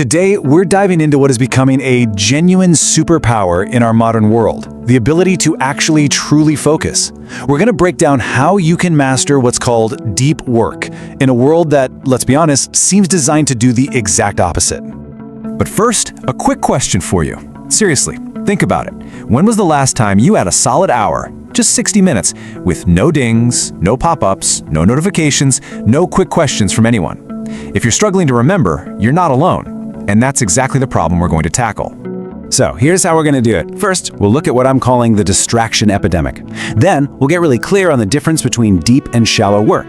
Today, we're diving into what is becoming a genuine superpower in our modern world, the ability to actually truly focus. We're going to break down how you can master what's called deep work in a world that, let's be honest, seems designed to do the exact opposite. But first, a quick question for you. Seriously, think about it. When was the last time you had a solid hour, just 60 minutes, with no dings, no pop-ups, no notifications, no quick questions from anyone? If you're struggling to remember, you're not alone. And that's exactly the problem we're going to tackle. So here's how we're going to do it. First, we'll look at what I'm calling the distraction epidemic. Then, we'll get really clear on the difference between deep and shallow work.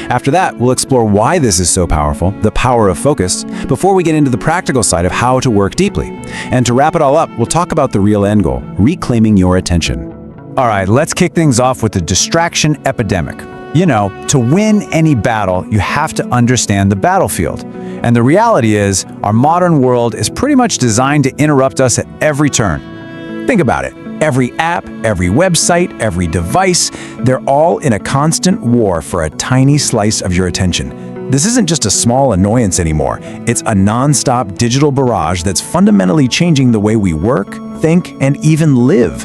After that, we'll explore why this is so powerful, the power of focus, before we get into the practical side of how to work deeply. And to wrap it all up, we'll talk about the real end goal, reclaiming your attention. All right, let's kick things off with the distraction epidemic. You know, to win any battle, you have to understand the battlefield. And the reality is, our modern world is pretty much designed to interrupt us at every turn. Think about it. Every app, every website, every device, they're all in a constant war for a tiny slice of your attention. This isn't just a small annoyance anymore. It's a non-stop digital barrage that's fundamentally changing the way we work, think, and even live.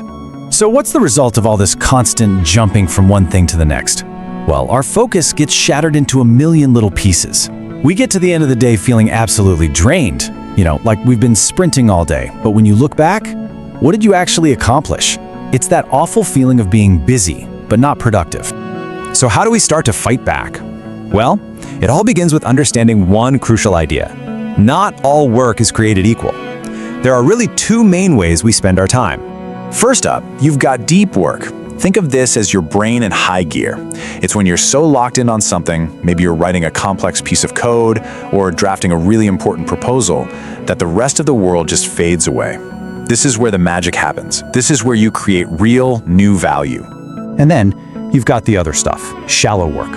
So what's the result of all this constant jumping from one thing to the next? Well, our focus gets shattered into a million little pieces. We get to the end of the day feeling absolutely drained, like we've been sprinting all day. But when you look back, what did you actually accomplish? It's that awful feeling of being busy, but not productive. So how do we start to fight back? Well, it all begins with understanding one crucial idea. Not all work is created equal. There are really two main ways we spend our time. First up, you've got deep work. Think of this as your brain in high gear. It's when you're so locked in on something, maybe you're writing a complex piece of code or drafting a really important proposal, that the rest of the world just fades away. This is where the magic happens. This is where you create real, new value. And then you've got the other stuff, shallow work.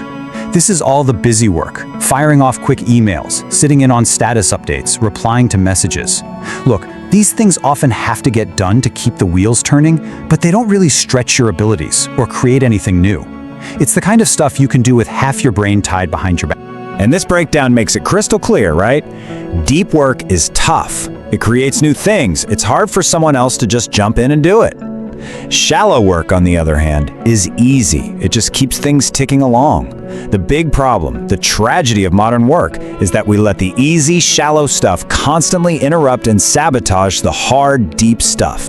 This is all the busy work, firing off quick emails, sitting in on status updates, replying to messages. Look, these things often have to get done to keep the wheels turning, but they don't really stretch your abilities or create anything new. It's the kind of stuff you can do with half your brain tied behind your back. And this breakdown makes it crystal clear, right? Deep work is tough. It creates new things. It's hard for someone else to just jump in and do it. Shallow work, on the other hand, is easy. It just keeps things ticking along. The big problem, the tragedy of modern work, is that we let the easy, shallow stuff constantly interrupt and sabotage the hard, deep stuff.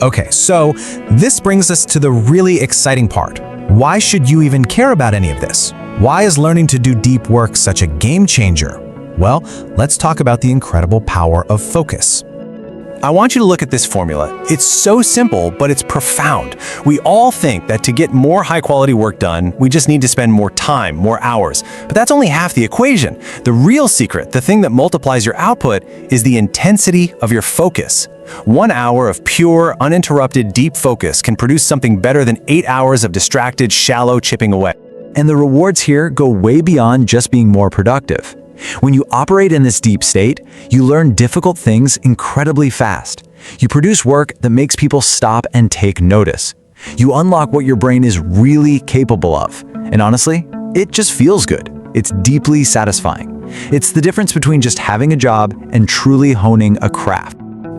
Okay, so this brings us to the really exciting part. Why should you even care about any of this? Why is learning to do deep work such a game changer? Well, let's talk about the incredible power of focus. I want you to look at this formula. It's so simple, but it's profound. We all think that to get more high-quality work done, we just need to spend more time, more hours. But that's only half the equation. The real secret, the thing that multiplies your output, is the intensity of your focus. 1 hour of pure, uninterrupted, deep focus can produce something better than 8 hours of distracted, shallow chipping away. And the rewards here go way beyond just being more productive. When you operate in this deep state, you learn difficult things incredibly fast. You produce work that makes people stop and take notice. You unlock what your brain is really capable of. And honestly, it just feels good. It's deeply satisfying. It's the difference between just having a job and truly honing a craft.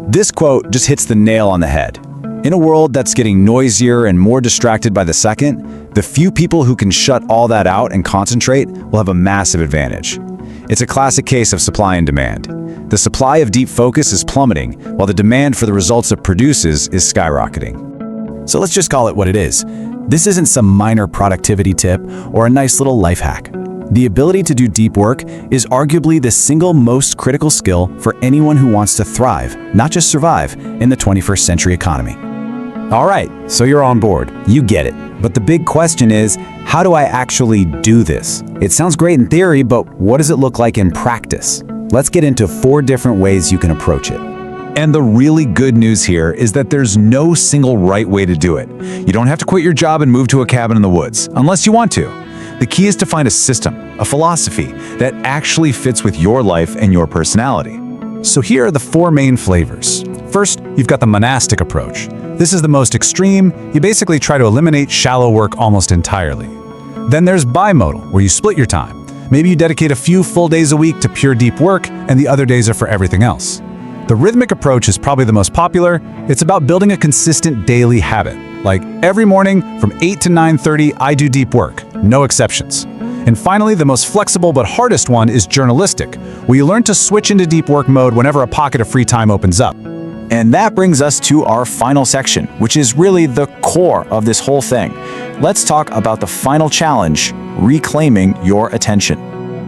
This quote just hits the nail on the head. In a world that's getting noisier and more distracted by the second, the few people who can shut all that out and concentrate will have a massive advantage. It's a classic case of supply and demand. The supply of deep focus is plummeting, while the demand for the results it produces is skyrocketing. So let's just call it what it is. This isn't some minor productivity tip or a nice little life hack. The ability to do deep work is arguably the single most critical skill for anyone who wants to thrive, not just survive, in the 21st century economy. All right, so you're on board. You get it. But the big question is, how do I actually do this? It sounds great in theory, but what does it look like in practice? Let's get into 4 different ways you can approach it. And the really good news here is that there's no single right way to do it. You don't have to quit your job and move to a cabin in the woods, unless you want to. The key is to find a system, a philosophy, that actually fits with your life and your personality. So here are the 4 main flavors. First, you've got the monastic approach. This is the most extreme. You basically try to eliminate shallow work almost entirely. Then there's bimodal, where you split your time. Maybe you dedicate a few full days a week to pure deep work, and the other days are for everything else. The rhythmic approach is probably the most popular. It's about building a consistent daily habit. Like every morning from 8 to 9:30, I do deep work, no exceptions. And finally, the most flexible but hardest one is journalistic, where you learn to switch into deep work mode whenever a pocket of free time opens up. And that brings us to our final section, which is really the core of this whole thing. Let's talk about the final challenge, reclaiming your attention.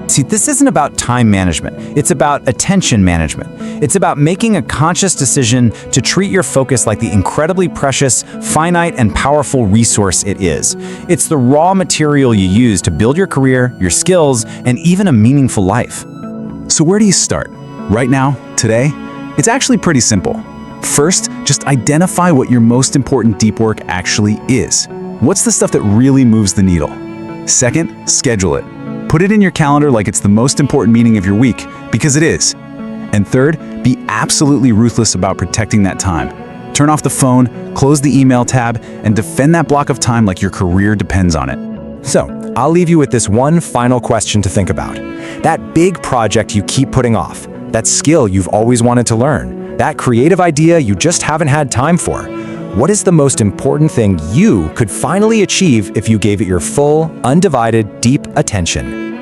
See, this isn't about time management. It's about attention management. It's about making a conscious decision to treat your focus like the incredibly precious, finite, and powerful resource it is. It's the raw material you use to build your career, your skills, and even a meaningful life. So where do you start? Right now, today? It's actually pretty simple. First, just identify what your most important deep work actually is. What's the stuff that really moves the needle? Second, schedule it. Put it in your calendar like it's the most important meeting of your week, because it is. And third, be absolutely ruthless about protecting that time. Turn off the phone, close the email tab, and defend that block of time like your career depends on it. So, I'll leave you with this one final question to think about. That big project you keep putting off, that skill you've always wanted to learn, that creative idea you just haven't had time for. What is the most important thing you could finally achieve if you gave it your full, undivided, deep attention?